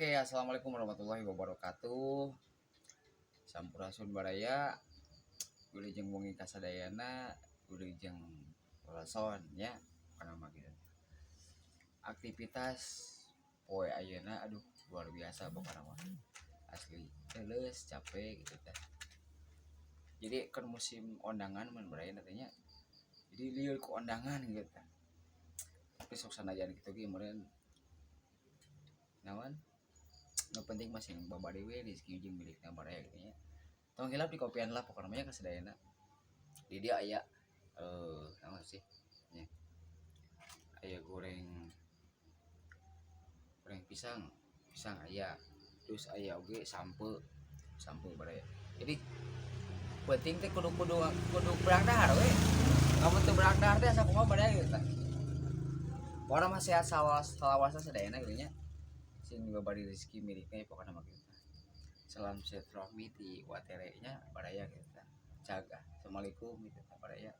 Oke, assalamualaikum warahmatullahi wabarakatuh. Sampurasun baraya, wilujeng wengi kasadayana, wilujeng rason ya, kana mah gitu. Aktivitas poe ayeuna aduh luar biasa pokokna mah. Asli, teuleus capek gitu teh. Jadi kan musim ondangan mun baraya nantinya. Jadi lieur ku ondangan gitu teh. Tapi sok sanajan kitu ge meureun naon? Nu penting masih babade we rezeki jeung milikna baraya gitu nya. Tong hilap di kopian lah pokoknya namanya kasadayana. Di dia aya naon sih? Nya. Aya goreng pisang, pisang aya. Terus aya oge sampe baraya. Jadi penting teh kudu berang dahar we. Lamun teu berang dahar teh asa kumaha baraya gitu tah. Pokona mah sehat salawasna sadayana gitu nya. Sing babari rezeki milikna pokona mah gitu. Salam sejahtera ti watere nya baraya gitu tah. Jaga. Assalamualaikum gitu tah baraya.